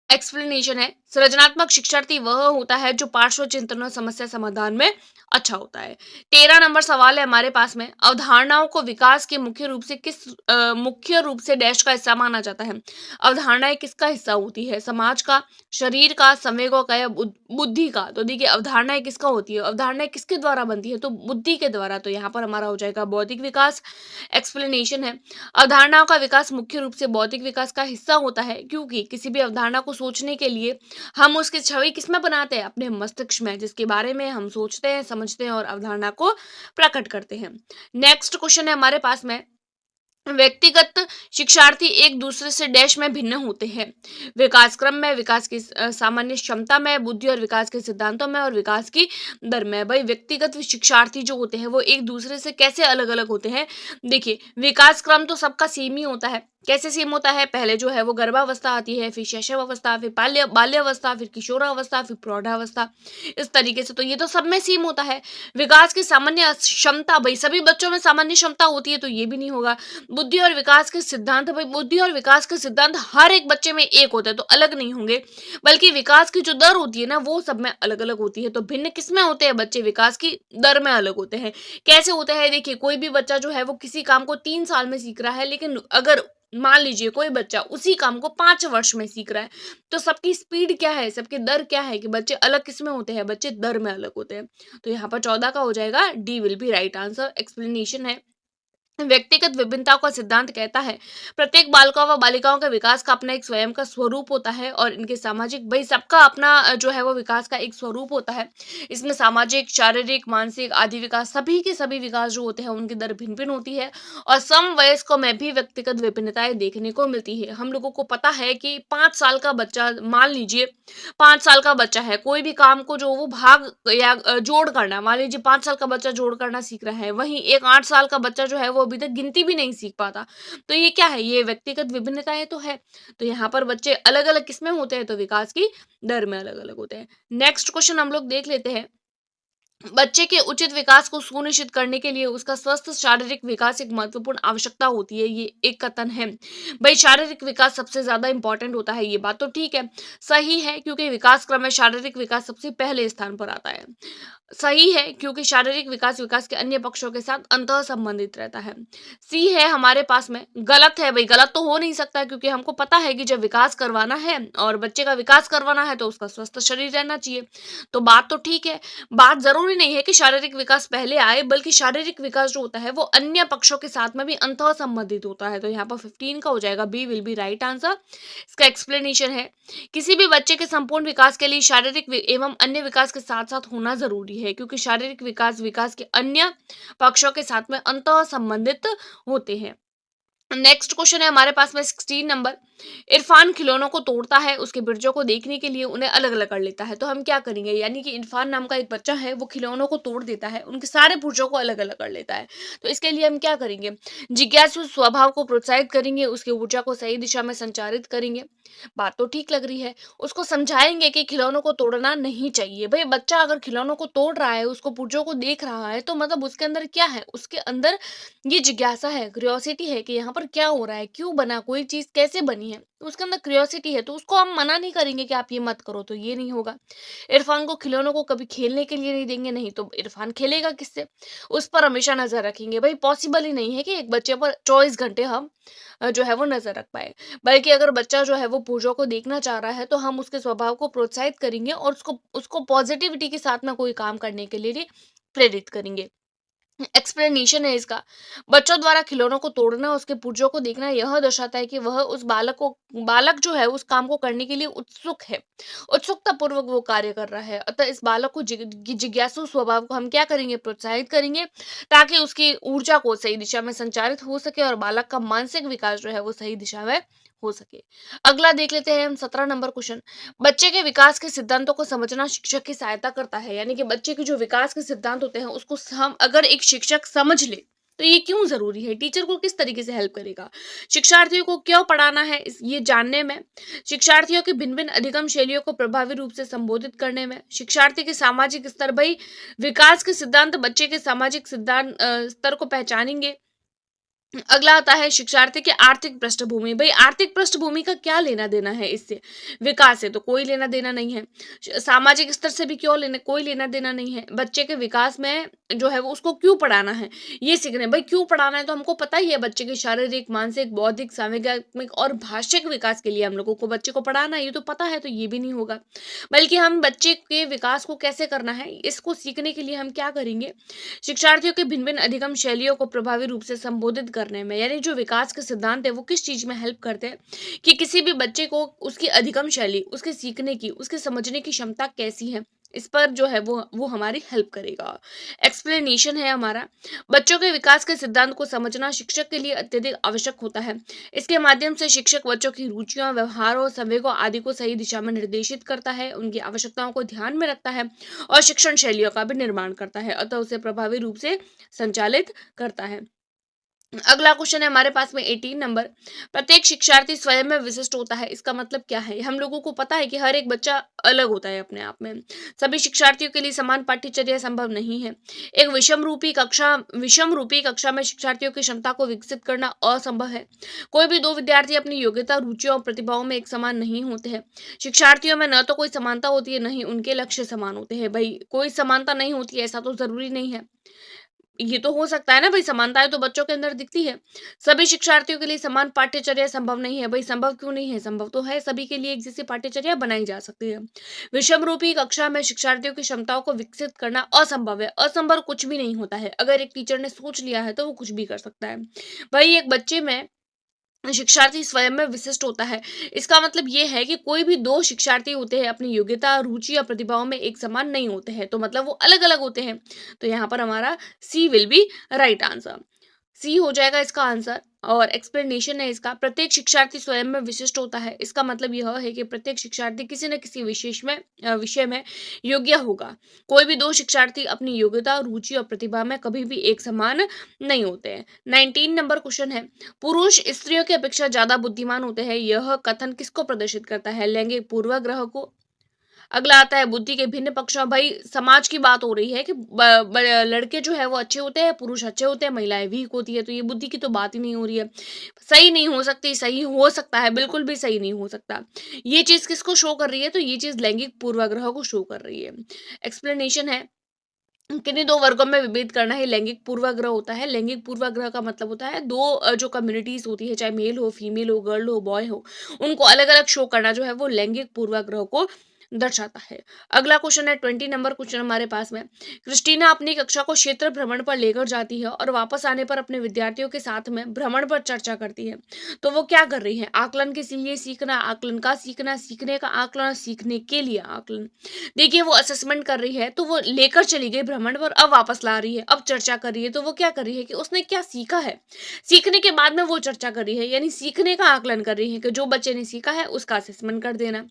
एक्सप्लेनेशन है, सृजनात्मक शिक्षार्थी वह होता है जो पार्श्व चिंतन और समस्या समाधान में अच्छा होता है। 13 नंबर सवाल है हमारे पास में, अवधारणाओं को विकास के मुख्य रूप से डैश का हिस्सा माना जाता है। अवधारणाएं किसका हिस्सा होती है? समाज का, शरीर का, संवेगों का, या बुद्धि का? तो देखिए अवधारणाएं किसका होती है, अवधारणाएं किसके द्वारा बनती है? तो बुद्धि के द्वारा। तो यहाँ पर हमारा हो जाएगा बौद्धिक विकास। एक्सप्लेनेशन है, अवधारणाओं का विकास मुख्य रूप से बौद्धिक विकास का हिस्सा होता है, क्योंकि किसी भी अवधारणा को सोचने के लिए हम उसकी छवि किसमें बनाते हैं? अपने मस्तिष्क में, जिसके बारे में हम सोचते हैं, समझते हैं और अवधारणा को प्रकट करते हैं। नेक्स्ट क्वेश्चन है हमारे पास में, व्यक्तिगत शिक्षार्थी एक दूसरे से डैश में भिन्न होते हैं। विकास क्रम में, विकास की सामान्य क्षमता में, बुद्धि और विकास के सिद्धांतों में, और विकास की दर में। भाई व्यक्तिगत शिक्षार्थी जो होते हैं वो एक दूसरे से कैसे अलग अलग होते हैं? देखिए विकास क्रम तो सबका सेम ही होता है। कैसे सेम होता है? पहले जो है वो गर्भावस्था आती है, फिर शैशवावस्था, फिर बाल्यावस्था, फिर किशोरावस्था, फिर प्रौढ़ावस्था, इस तरीके से। तो ये तो सब में सेम होता है। विकास की सामान्य क्षमता, भाई सभी बच्चों में सामान्य क्षमता होती है, तो ये भी नहीं होगा। बुद्धि और विकास के सिद्धांत, भाई बुद्धि और विकास के सिद्धांत हर एक बच्चे में एक होते हैं, तो अलग नहीं होंगे, बल्कि विकास की जो दर होती है ना वो सब में अलग अलग होती है। तो भिन्न किस में होते हैं बच्चे? विकास की दर में अलग होते हैं। कैसे होते हैं? देखिए कोई भी बच्चा जो है वो किसी काम को 3 साल में सीख रहा है, लेकिन अगर मान लीजिए कोई बच्चा उसी काम को 5 वर्ष में सीख रहा है, तो सबकी स्पीड क्या है, सबकी दर क्या है? कि बच्चे अलग किस में होते हैं? बच्चे दर में अलग होते हैं। तो यहाँ पर 14 का हो जाएगा, D will be right answer. Explanation है, व्यक्तिगत विभिन्नताओं का सिद्धांत कहता है प्रत्येक बालकों व बालिकाओं के विकास का अपना एक स्वयं का स्वरूप होता है, और इनके सामाजिक, भाई सबका अपना जो है वो विकास का एक स्वरूप होता है। इसमें सामाजिक, शारीरिक, मानसिक आदि विकास, सभी के सभी विकास जो होते हैं उनकी दर भिन्न भिन्न होती है, और समवयस्कों में भी व्यक्तिगत विभिन्नताएं देखने को मिलती है। हम लोगों को पता है कि 5 साल का बच्चा, मान लीजिए 5 साल का बच्चा है, कोई भी काम को जो वो भाग या जोड़ करना, मान लीजिए 5 साल का बच्चा जोड़ करना सीख रहा है, वहीं एक 8 साल का बच्चा जो है वो अभी तक गिनती भी नहीं सीख पाता। तो ये क्या है? ये व्यक्तिगत विभिन्नताएं तो है। तो यहाँ पर बच्चे अलग अलग किसमें होते हैं? तो विकास की दर में अलग अलग होते हैं। नेक्स्ट क्वेश्चन हम लोग देख लेते हैं, बच्चे के उचित विकास को सुनिश्चित करने के लिए उसका स्वस्थ शारीरिक विकास एक महत्वपूर्ण आवश्यकता होती है, ये एक कथन है। भाई शारीरिक विकास सबसे ज्यादा इंपॉर्टेंट होता है, ये बात तो ठीक है, सही है, क्योंकि विकास क्रम में शारीरिक विकास सबसे पहले स्थान पर आता है। सही है, क्योंकि शारीरिक विकास विकास के अन्य पक्षों के साथ अंतः संबंधित रहता है। सी है हमारे पास में, गलत है भाई, गलत तो हो नहीं सकता, क्योंकि हमको पता है कि जब विकास करवाना है और बच्चे का विकास करवाना है तो उसका स्वस्थ शरीर रहना चाहिए। तो बात तो ठीक है। बात जरूरी नहीं है कि शारीरिक विकास पहले आए, बल्कि शारीरिक विकास जो होता है वो अन्य पक्षों के साथ में भी अंतः संबंधित होता है। तो यहाँ पर 15 का हो जाएगा, B will be right answer. इसका एक्सप्लेनेशन है, किसी भी बच्चे के संपूर्ण विकास के लिए शारीरिक एवं अन्य विकास के साथ साथ होना जरूरी है, क्योंकि शारीरिक विकास विकास के अन्य पक्षों के साथ में अंतः संबंधित होते हैं। नेक्स्ट क्वेश्चन है हमारे पास में 16 नंबर। इरफान खिलौनों को तोड़ता है, उसके बिरजों को देखने के लिए उन्हें अलग अलग कर लेता है। तो हम क्या करेंगे, यानी कि इरफान नाम का एक बच्चा है, वो खिलौनों को तोड़ देता है, उनके सारे पुर्जों को अलग अलग कर लेता है। तो इसके लिए हम क्या करेंगे, जिज्ञासु स्वभाव को प्रोत्साहित करेंगे, उसकी ऊर्जा को सही दिशा में संचारित करेंगे। बात तो ठीक लग रही है। उसको समझाएंगे कि खिलौनों को तोड़ना नहीं चाहिए। भाई बच्चा अगर खिलौनों को तोड़ रहा है, उसको पुर्जों को देख रहा है, तो मतलब उसके अंदर क्या है, उसके अंदर ये जिज्ञासा है, क्यूरियोसिटी है कि यहाँ पर क्या हो रहा है, क्यों बना, कोई चीज कैसे बनी है, तो उसके अंदर क्यूरियोसिटी है। तो उसको हम मना नहीं करेंगे कि आप ये मत करो, तो ये नहीं होगा। इरफान को खिलौनों को कभी खेलने के लिए नहीं देंगे, नहीं तो इरफान खेलेगा किससे, उस पर हमेशा नजर रखेंगे। भाई पॉसिबल ही नहीं है कि एक बच्चे पर 24 घंटे हम जो है वो नजर रख पाए। बल्कि अगर बच्चा जो है वो पूजों को देखना चाह रहा है, तो हम उसके स्वभाव को प्रोत्साहित करेंगे और उसको उसको पॉजिटिविटी के साथ में कोई काम करने के लिए प्रेरित करेंगे। एक्सप्लेनेशन है इसका, बच्चों द्वारा खिलौनों को तोड़ना, उसके पुर्जों को देखना यह दर्शाता है कि वह उस बालक जो है उस काम को करने के लिए उत्सुक है, उत्सुकता पूर्वक वो कार्य कर रहा है। अतः इस बालक को जिज्ञासु स्वभाव को हम क्या करेंगे, प्रोत्साहित करेंगे, ताकि उसकी ऊर्जा को सही दिशा में संचारित हो सके और बालक का मानसिक विकास जो है वो सही दिशा में हो सके। अगला देख लेते हैं हम 17 नंबर क्वेश्चन। बच्चे के विकास के सिद्धांतों को समझना शिक्षक की सहायता करता है, यानी कि बच्चे के जो विकास के सिद्धांत होते हैं उसको हम अगर एक शिक्षक समझ ले, तो ये क्यों जरूरी है, टीचर को किस तरीके से हेल्प करेगा, शिक्षार्थियों को क्यों पढ़ाना है, ये जानने में, शिक्षार्थियों की भिन्न भिन्न अधिगम शैलियों को प्रभावी रूप से संबोधित करने में, शिक्षार्थी के सामाजिक स्तर, भाई विकास के सिद्धांत बच्चे के सामाजिक सिद्धांत स्तर को पहचानेंगे। अगला आता है शिक्षार्थी की आर्थिक पृष्ठभूमि। भाई आर्थिक पृष्ठभूमि का क्या लेना देना है इससे, विकास से तो कोई लेना देना नहीं है, सामाजिक स्तर से भी क्यों लेना, कोई लेना देना नहीं है। बच्चे के विकास में जो है वो उसको क्यों पढ़ाना है, ये सीखने, भाई क्यों पढ़ाना है, तो हमको पता ही है बच्चे के शारीरिक मानसिक बौद्धिक सामग्रिक और भाषिक विकास के लिए हम लोगों को बच्चे को पढ़ाना है, ये तो पता है, तो ये भी नहीं होगा। बल्कि हम बच्चे के विकास को कैसे करना है, इसको सीखने के लिए हम क्या करेंगे, शिक्षार्थियों के भिन्न भिन्न अधिगम शैलियों को प्रभावी रूप से संबोधित करने में, यानी जो विकास के सिद्धांत है वो किस चीज में हेल्प करते हैं, कि किसी भी बच्चे को उसकी अधिगम शैली, उसके सीखने की, उसके समझने की क्षमता कैसी है, इस पर जो है वो हमारी हेल्प करेगा। एक्सप्लेनेशन है हमारा, बच्चों के विकास के सिद्धांत को समझना शिक्षक के लिए अत्यधिक आवश्यक होता है। इसके माध्यम से शिक्षक बच्चों की रुचियों, व्यवहारों, संवेगों आदि को सही दिशा में निर्देशित करता है, उनकी आवश्यकताओं को ध्यान में रखता है और शिक्षण शैलियों का भी निर्माण करता है, अतः उसे प्रभावी रूप से संचालित करता है। अगला क्वेश्चन है हमारे पास में 18 नंबर। प्रत्येक शिक्षार्थी स्वयं में विशिष्ट होता है, इसका मतलब क्या है, हम लोगों को पता है कि हर एक बच्चा अलग होता है अपने आप में, सभी शिक्षार्थियों के लिए समान पाठ्यचर्या संभव नहीं है। एक विषम रूपी कक्षा में शिक्षार्थियों की क्षमता को विकसित करना असंभव है। कोई भी दो विद्यार्थी अपनी योग्यता, रुचियों और प्रतिभाओं में एक समान नहीं होते हैं। शिक्षार्थियों में न तो कोई समानता होती है, न ही उनके लक्ष्य समान होते हैं। भाई कोई समानता नहीं होती है ऐसा तो जरूरी नहीं है, ये तो हो सकता है ना, भाई समानताएं तो बच्चों के अंदर दिखती है। सभी शिक्षार्थियों के लिए समान पाठ्यचर्या संभव नहीं है, भाई संभव क्यों नहीं है, संभव तो है, सभी के लिए एक जैसी पाठ्यचर्या बनाई जा सकती है। विषम रूपी कक्षा में शिक्षार्थियों की क्षमताओं को विकसित करना असंभव है, असंभव कुछ भी नहीं होता है, अगर एक टीचर ने सोच लिया है तो वो कुछ भी कर सकता है। भाई एक बच्चे में शिक्षार्थी स्वयं में विशिष्ट होता है, इसका मतलब ये है कि कोई भी दो शिक्षार्थी होते हैं अपनी योग्यता, रुचि या प्रतिभाओं में एक समान नहीं होते हैं, तो मतलब वो अलग अलग होते हैं। तो यहाँ पर हमारा C will be right answer, सी हो जाएगा इसका आंसर। और एक्सप्लेनेशन है इसका, प्रत्येक शिक्षार्थी स्वयं में विशिष्ट होता है, इसका मतलब यह है कि प्रत्येक शिक्षार्थी किसी न किसी विषय में योग्य होगा। कोई भी दो शिक्षार्थी अपनी योग्यता, रुचि और प्रतिभा में कभी भी एक समान नहीं होते हैं। 19 नंबर क्वेश्चन है, पुरुष स्त्रियों की अपेक्षा ज्यादा बुद्धिमान होते हैं, यह कथन किसको प्रदर्शित करता है, लैंगिक पूर्वाग्रह को, अगला आता है बुद्धि के भिन्न पक्षों। भाई समाज की बात हो रही है कि लड़के जो है वो अच्छे होते हैं, पुरुष अच्छे होते हैं, महिलाएं वीक होती है, तो ये बुद्धि की तो बात ही नहीं हो रही है। सही नहीं हो सकती, सही हो सकता है, बिल्कुल भी सही नहीं हो सकता। ये चीज किसको शो कर रही है, तो ये चीज लैंगिक पूर्वाग्रह को शो कर रही है। एक्सप्लेनेशन है, किन्हीं दो वर्गों में विभेद करना ही लैंगिक पूर्वाग्रह होता है। लैंगिक पूर्वाग्रह का मतलब होता है दो जो कम्युनिटीज होती है, चाहे मेल हो, फीमेल हो, गर्ल हो, बॉय हो, उनको अलग अलग शो करना जो है वो लैंगिक पूर्वाग्रह को दर्शाता है। अगला क्वेश्चन है 20 नंबर क्वेश्चन हमारे पास में। क्रिस्टीना अपनी कक्षा को क्षेत्र भ्रमण पर लेकर जाती है और वापस आने पर अपने विद्यार्थियों के साथ में भ्रमण पर चर्चा करती है। तो वो क्या कर रही है, आकलन के लिए सीखना, आकलन का सीखना, सीखने का आकलन, सीखने के लिए आकलन। देखिए वो असेसमेंट कर रही है, तो वो लेकर चली गई भ्रमण पर, अब वापस ला रही है, अब चर्चा कर रही है, तो वो क्या कर रही है कि उसने क्या सीखा है, सीखने के बाद में वो चर्चा कर रही है, यानी सीखने का आकलन कर रही है कि जो बच्चे ने सीखा है उसका असेसमेंट कर देना।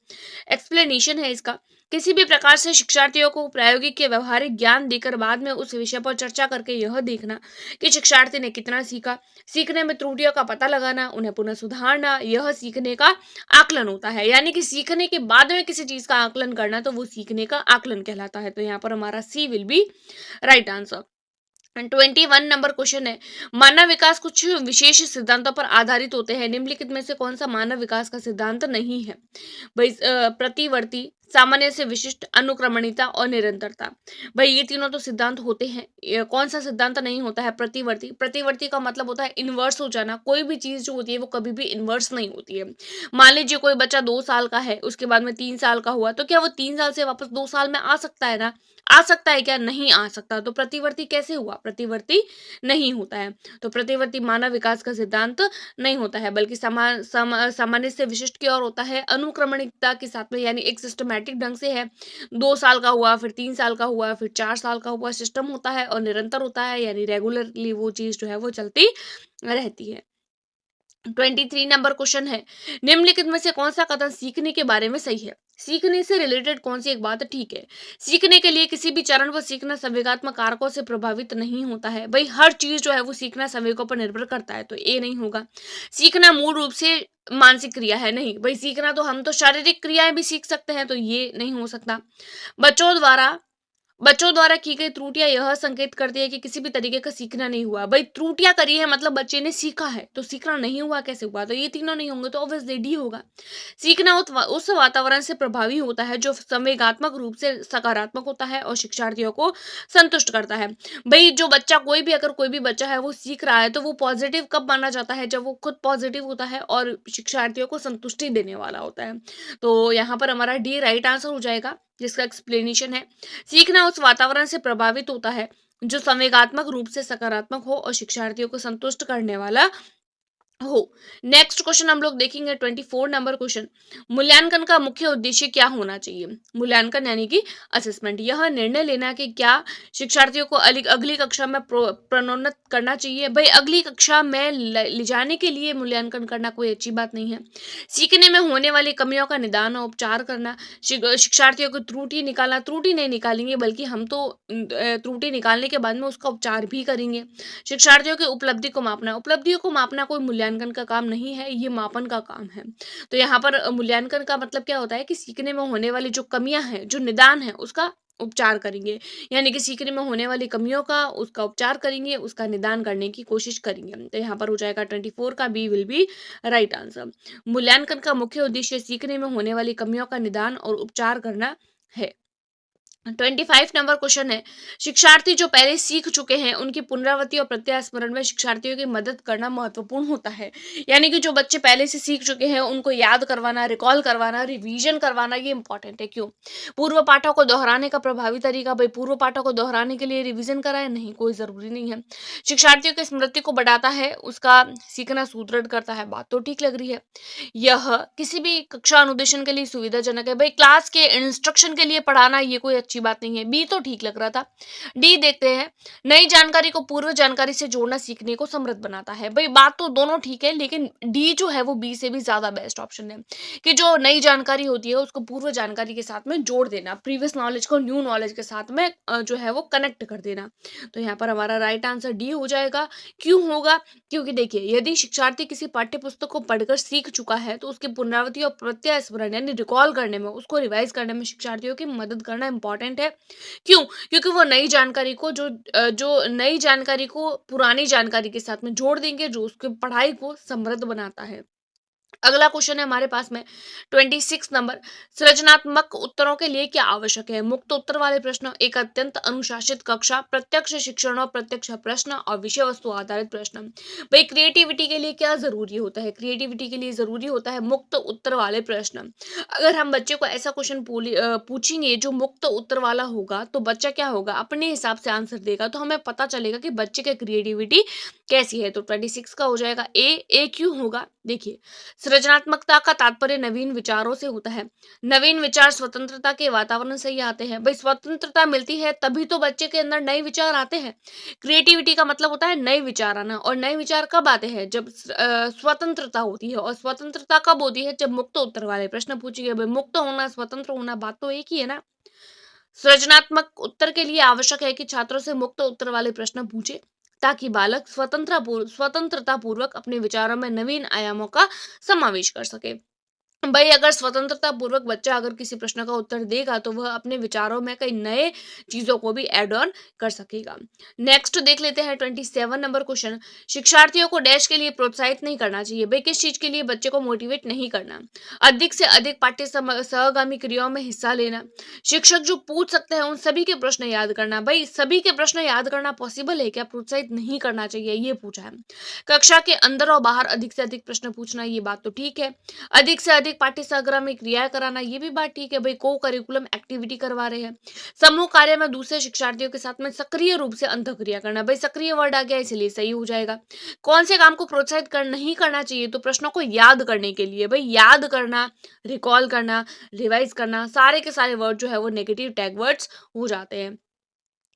एक्सप्लेनेशन है इसका, किसी भी प्रकार से शिक्षार्थियों को प्रायोगिक या व्यवहारिक ज्ञान देकर बाद में उस विषय पर चर्चा करके यह देखना कि शिक्षार्थी ने कितना सीखा, सीखने में त्रुटियों का पता लगाना, उन्हें पुनः सुधारना, यह सीखने का आकलन होता है। यानी कि सीखने के बाद में किसी चीज का आकलन करना, तो वो सीखने का आकलन कहलाता है। तो यहाँ पर हमारा C will be right answer. 21 number question है, मानव विकास कुछ विशेष सिद्धांतों पर आधारित होते हैं, निम्नलिखित में से कौन सा मानव विकास का सिद्धांत नहीं है। भाई प्रतिवर्ती, सामान्य से विशिष्ट, अनुक्रमणिता और निरंतरता। भाई ये तीनों तो सिद्धांत होते हैं, कौन सा सिद्धांत नहीं होता है, प्रतिवर्ती। प्रतिवर्ती का मतलब होता है इनवर्स हो जाना, कोई भी चीज जो होती है वो कभी भी इनवर्स नहीं होती है। मान लीजिए कोई बच्चा 2 साल का है, उसके बाद में 3 साल का हुआ, तो क्या वो 3 साल से वापस 2 साल में आ सकता है ना, आ सकता है क्या, नहीं आ सकता। तो प्रतिवर्ती कैसे हुआ, प्रतिवर्ती नहीं होता है। तो प्रतिवर्ती मानव विकास का सिद्धांत नहीं होता है, बल्कि सामान्य से विशिष्ट की ओर होता है, अनुक्रमणिकता के साथ में, यानी एक सिस्टमैटिक ढंग से है। 2 साल का हुआ, फिर 3 साल का हुआ, फिर 4 साल का हुआ, सिस्टम होता है और निरंतर होता है, यानी रेगुलरली वो चीज जो है वो चलती रहती है। 23 नंबर क्वेश्चन है, निम्नलिखित में से कौन सा कथन सीखने के बारे में सही है, सीखने से रिलेटेड कौन सी एक बात ठीक है। सीखने के लिए किसी भी चरण पर सीखना संवेगात्मक कारकों से प्रभावित नहीं होता है। भाई हर चीज जो है वो सीखना संवेगों पर निर्भर करता है, तो ये नहीं होगा। सीखना मूल रूप से मानसिक क्रिया है, नहीं भाई, सीखना तो हम तो शारीरिक क्रियाएं भी सीख सकते हैं, तो ये नहीं हो सकता। बच्चों द्वारा की गई त्रुटियां यह संकेत करती है कि किसी भी तरीके का सीखना नहीं हुआ। भाई त्रुटियां करी है मतलब बच्चे ने सीखा है, तो सीखना नहीं हुआ कैसे हुआ, तो ये तीनों नहीं होंगे तो ऑब्वियसली डी होगा। सीखना उस वातावरण से प्रभावी होता है जो संवेगात्मक रूप से सकारात्मक होता है और शिक्षार्थियों को संतुष्ट करता है। भाई जो बच्चा अगर कोई भी बच्चा है वो सीख रहा है, तो वो पॉजिटिव कब माना जाता है, जब वो खुद पॉजिटिव होता है और शिक्षार्थियों को संतुष्टि देने वाला होता है। तो यहाँ पर हमारा डी राइट आंसर हो जाएगा, जिसका एक्सप्लेनेशन है, सीखना उस वातावरण से प्रभावित होता है जो संवेगात्मक रूप से सकारात्मक हो और शिक्षार्थियों को संतुष्ट करने वाला हो। नेक्स्ट क्वेश्चन हम लोग देखेंगे 24 नंबर क्वेश्चन, मूल्यांकन का मुख्य उद्देश्य क्या होना चाहिए। मूल्यांकन यानी कि असेसमेंट, यह निर्णय लेना कि क्या शिक्षार्थियों को अगली कक्षा में प्रोन्नत करना चाहिए। भाई अगली कक्षा में ले जाने के लिए मूल्यांकन करना कोई अच्छी बात नहीं है। सीखने में होने वाली कमियों का निदान और उपचार करना, शिक्षार्थियों को त्रुटि निकालना, त्रुटि नहीं निकालेंगे बल्कि हम तो त्रुटि निकालने के बाद में उसका उपचार भी करेंगे। शिक्षार्थियों की उपलब्धि को मापना, उपलब्धियों को मापना कोई मूल्यांकन का काम नहीं है, ये मापन का काम है। तो यहाँ पर मूल्यांकन का मतलब क्या होता है कि सीखने में होने वाली जो कमियां हैं, जो निदान है, उसका उपचार करेंगे, यानी कि सीखने में होने वाली कमियों का उसका उपचार करेंगे, उसका निदान करने की कोशिश करेंगे। तो यहाँ पर हो जाएगा 24 का B will be right answer. मूल्यांकन का मुख्य उद्देश्य सीखने में होने वाली कमियों का निदान और उपचार करना है। 25 नंबर क्वेश्चन है, शिक्षार्थी जो पहले सीख चुके हैं उनकी पुनरावृत्ति और प्रत्यास्मरण में शिक्षार्थियों की मदद करना महत्वपूर्ण होता है। यानी कि जो बच्चे पहले से सीख चुके हैं उनको याद करवाना, रिकॉल करवाना, रिवीजन करवाना, ये इंपॉर्टेंट है। क्यों? पूर्व पाठों को दोहराने का प्रभावी तरीका, भाई पूर्व पाठों को दोहराने के लिए रिवीजन कराए, नहीं, कोई जरूरी नहीं है। शिक्षार्थियों की स्मृति को बढ़ाता है, उसका सीखना सुदृढ़ करता है, बात तो ठीक लग रही है। यह किसी भी कक्षा अनुदेशन के लिए सुविधाजनक है। भाई क्लास के इंस्ट्रक्शन के लिए पढ़ाना ये कोई अच्छी बात नहीं है। बी तो ठीक लग रहा था। डी देखते हैं, नई जानकारी को पूर्व जानकारी से जोड़ना सीखने को समृद्ध बनाता है। भाई बात तो दोनों ठीक है, लेकिन डी जो है वो बी से भी ज्यादा बेस्ट ऑप्शन है कि जो नई जानकारी होती है उसको पूर्व जानकारी के साथ में जोड़ देना, प्रीवियस नॉलेज को न्यू नॉलेज के साथ में जो है वो कनेक्ट कर देना। तो यहाँ पर हमारा राइट आंसर डी हो जाएगा। क्यों होगा? क्योंकि देखिए, यदि शिक्षार्थी किसी पाठ्य पुस्तक को पढ़कर सीख चुका है तो उसकी पुनरावृत्ति और प्रत्यास्मरण यानी रिकॉल करने में, उसको रिवाइज करने में शिक्षार्थियों की मदद करना इंपॉर्टेंट है। क्यों? क्योंकि वो नई जानकारी को जो नई जानकारी को पुरानी जानकारी के साथ में जोड़ देंगे, जो उसकी पढ़ाई को समृद्ध बनाता है। अगला क्वेश्चन है हमारे पास में 26 नंबर, सृजनात्मक उत्तरों के लिए क्या आवश्यक है? मुक्त उत्तर वाले प्रश्न, एक अत्यंत अनुशासित कक्षा, प्रत्यक्ष शिक्षण और प्रत्यक्ष प्रश्न और विषय वस्तु आधारित प्रश्न। भाई क्रिएटिविटी के लिए क्या जरूरी होता है? क्रिएटिविटी के लिए जरूरी होता है मुक्त उत्तर वाले प्रश्न। अगर हम बच्चे को ऐसा क्वेश्चन पूछेंगे जो मुक्त उत्तर वाला होगा, तो बच्चा क्या होगा, अपने हिसाब से आंसर देगा, तो हमें पता चलेगा कि बच्चे की क्रिएटिविटी कैसी है। तो 26 का हो जाएगा ए क्यों होगा? देखिए, सृजनात्मकता का तात्पर्य नवीन विचारों से होता है। नवीन विचार स्वतंत्रता के वातावरण से ही आते हैं। भाई स्वतंत्रता मिलती है तभी तो बच्चे के अंदर नए विचार आते हैं। क्रिएटिविटी का मतलब होता है नए विचार आना, और नए विचार कब आते हैं? जब स्वतंत्रता होती है। और स्वतंत्रता कब होती है? जब मुक्त उत्तर वाले प्रश्न पूछे गए। भाई मुक्त होना, स्वतंत्र होना, बात तो एक ही है ना। सृजनात्मक उत्तर के लिए आवश्यक है कि छात्रों से मुक्त उत्तर वाले प्रश्न पूछे, ताकि बालक स्वतंत्रता पूर्वक अपने विचारों में नवीन आयामों का समावेश कर सके। भाई अगर स्वतंत्रता पूर्वक बच्चा अगर किसी प्रश्न का उत्तर देगा, तो वह अपने विचारों में कई नए चीजों को भी ऐड ऑन कर सकेगा। नेक्स्ट देख लेते हैं 27 नंबर क्वेश्चन, शिक्षार्थियों को डैश के लिए प्रोत्साहित नहीं करना चाहिए। भाई किस चीज के लिए बच्चे को मोटिवेट नहीं करना? अधिक से अधिक पाठ्य सहगामी क्रियाओं में हिस्सा लेना, शिक्षक जो पूछ सकते हैं उन सभी के प्रश्न याद करना। भाई सभी के प्रश्न याद करना पॉसिबल है क्या? प्रोत्साहित नहीं करना चाहिए, ये पूछा है। कक्षा के अंदर और बाहर अधिक से अधिक प्रश्न पूछना, ये बात तो ठीक है। अधिक से अधिक पाठ्य संग्रह में क्रिया कराना, ये भी बात ठीक है। भाई को करिकुलम एक्टिविटी करवा रहे हैं। समूह कार्य में दूसरे शिक्षार्थियों के साथ में सक्रिय रूप से अंतःक्रिया करना। भाई सक्रिय वर्ड आ गया इसलिए सही हो जाएगा। कौन से काम को प्रोत्साहित नहीं करना चाहिए? तो प्रश्नों को याद करने के लिए। भाई याद करना, रिकॉल करना, रिवाइज करना, सारे के सारे वर्ड जो है वो नेगेटिव टैग वर्ड्स हो जाते हैं।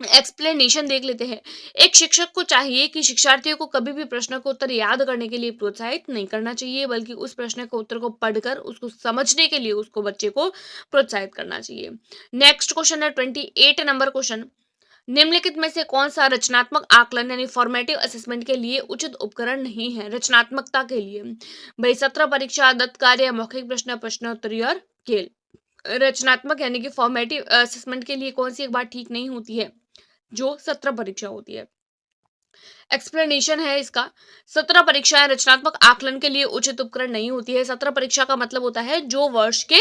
एक्सप्लेनेशन देख लेते हैं। एक शिक्षक को चाहिए कि शिक्षार्थियों को कभी भी प्रश्न का उत्तर याद करने के लिए प्रोत्साहित नहीं करना चाहिए, बल्कि उस प्रश्न के उत्तर को पढ़कर उसको समझने के लिए उसको बच्चे को प्रोत्साहित करना चाहिए। नेक्स्ट क्वेश्चन है 28 नंबर क्वेश्चन, निम्नलिखित में से कौन सा रचनात्मक आकलन यानी फॉर्मेटिव असेसमेंट के लिए उचित उपकरण नहीं है? रचनात्मकता के लिए भाई सत्र परीक्षा, दत्त कार्य, मौखिक प्रश्न, प्रश्नोत्तरी और खेल। रचनात्मक यानी कि फॉर्मेटिव असेसमेंट के लिए कौन सी एक बात ठीक नहीं होती है? जो सत्र परीक्षा होती है। एक्सप्लेनेशन है इसका, सत्र परीक्षाएं रचनात्मक आकलन के लिए उचित उपकरण नहीं होती है। सत्र परीक्षा का मतलब होता है जो वर्ष के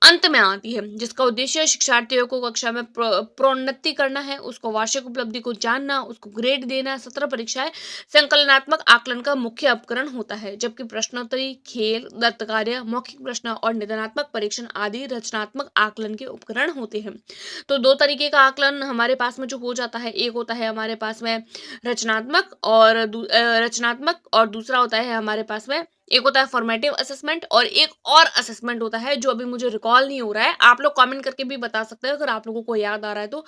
अंत में आती है, जिसका उद्देश्य शिक्षार्थियों को कक्षा में प्रोन्नति करना है, उसको वार्षिक उपलब्धि को जानना, उसको ग्रेड देना। सत्र परीक्षाएं संकलनात्मक आकलन का मुख्य उपकरण होता है, जबकि प्रश्नोत्तरी, खेल, दत्त कार्य, मौखिक प्रश्न और निदानात्मक परीक्षण आदि रचनात्मक आकलन के उपकरण होते हैं। तो दो तरीके का आकलन हमारे पास में जो हो जाता है, एक होता है हमारे पास में रचनात्मक और दूसरा होता है हमारे पास में, एक होता है फॉर्मेटिव असेसमेंट और एक और असेसमेंट होता है जो अभी मुझे रिकॉल नहीं हो रहा है। आप लोग कमेंट करके भी बता सकते हैं अगर आप लोगों को याद आ रहा है तो।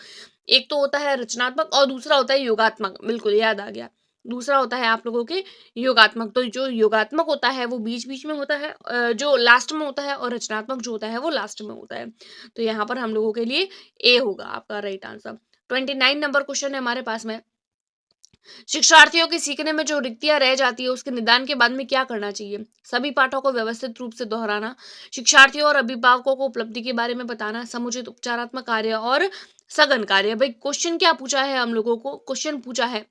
एक तो होता है रचनात्मक और दूसरा होता है योगात्मक। बिल्कुल याद आ गया, दूसरा होता है आप लोगों के योगात्मक। तो जो योगात्मक होता है वो बीच बीच में होता है, जो लास्ट में होता है, और रचनात्मक जो होता है वो लास्ट में होता है। तो यहाँ पर हम लोगों के लिए ए होगा आपका राइट आंसर। 29 नंबर क्वेश्चन है हमारे पास में, शिक्षार्थियों के सीखने में जो रिक्तियां रह जाती है उसके निदान के बाद में क्या करना चाहिए? सभी पाठों को व्यवस्थित रूप से दोहराना, शिक्षार्थियों और अभिभावकों को उपलब्धि के बारे में बताना, समुचित उपचारात्मक कार्य और सघन कार्य। भाई क्वेश्चन क्या पूछा है हम लोगों को? क्वेश्चन पूछा है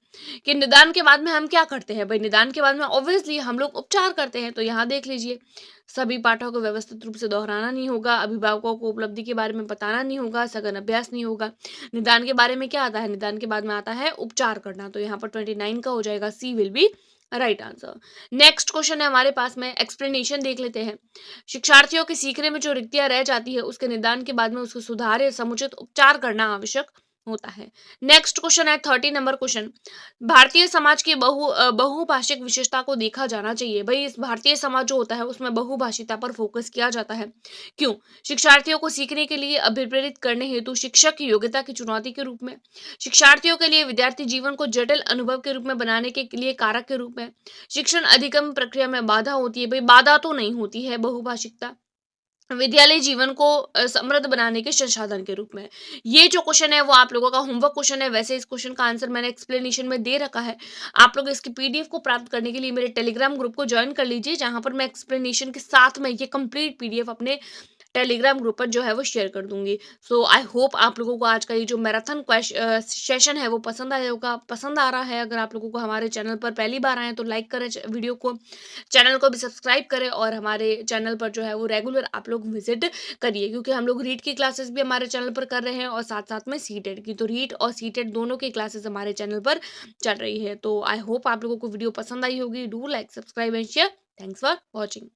कि निदान के बाद में हम क्या करते हैं। भाई निदान के बाद में ऑब्वियसली हम लोग उपचार करते हैं। तो यहाँ देख लीजिए, सभी पाठों को व्यवस्थित रूप से दोहराना नहीं होगा, अभिभावकों को उपलब्धि के बारे में बताना नहीं होगा, सघन अभ्यास नहीं होगा। निदान के बारे में क्या आता है? निदान के बाद में आता है उपचार करना। तो यहाँ पर 29 का हो जाएगा, C will be right answer. Next question है हमारे पास में, एक्सप्लेनेशन देख लेते हैं। शिक्षार्थियों के सीखने में जो रिक्तियां रह जाती है उसके निदान के बाद में उसको सुधार या समुचित उपचार करना आवश्यक होता है। नेक्स्ट क्वेश्चन है 30 नंबर क्वेश्चन। भारतीय समाज की बहुभाषिक विशेषता को देखा जाना चाहिए। भाई इस भारतीय समाज जो होता है उसमें बहुभाषिता पर फोकस किया जाता है। क्यों? शिक्षार्थियों को सीखने के लिए अभिप्रेरित करने हेतु शिक्षक की योग्यता की चुनौती के रूप में, शिक्षार्थियों के लिए विद्यार्थी जीवन को जटिल अनुभव के रूप में बनाने के लिए कारक के रूप में, शिक्षण अधिगम प्रक्रिया में बाधा होती है। भाई बाधा तो नहीं होती है बहुभाषिकता, विद्यालय जीवन को समृद्ध बनाने के संसाधन के रूप में। ये जो क्वेश्चन है वो आप लोगों का होमवर्क क्वेश्चन है। वैसे इस क्वेश्चन का आंसर मैंने एक्सप्लेनेशन में दे रखा है। आप लोग इसकी पीडीएफ को प्राप्त करने के लिए मेरे टेलीग्राम ग्रुप को ज्वाइन कर लीजिए, जहां पर मैं एक्सप्लेनेशन के साथ में ये कंप्लीट पीडीएफ अपने टेलीग्राम ग्रुप पर जो है वो शेयर कर दूंगी। सो आई होप आप लोगों को आज का ये जो मैराथन सेशन है वो पसंद आया होगा। पसंद आ रहा है अगर आप लोगों को हमारे चैनल पर पहली बार आए तो लाइक करें वीडियो को, चैनल को भी सब्सक्राइब करें और हमारे चैनल पर जो है वो रेगुलर आप लोग विजिट करिए, क्योंकि हम लोग रीड की क्लासेस भी हमारे चैनल पर कर रहे हैं और साथ साथ में सीटेट की। तो रीड और सीटेट दोनों की क्लासेस हमारे चैनल पर चल रही है। तो आई होप आप लोगों को वीडियो पसंद आई होगी। Do like, subscribe and share. Thanks for watching.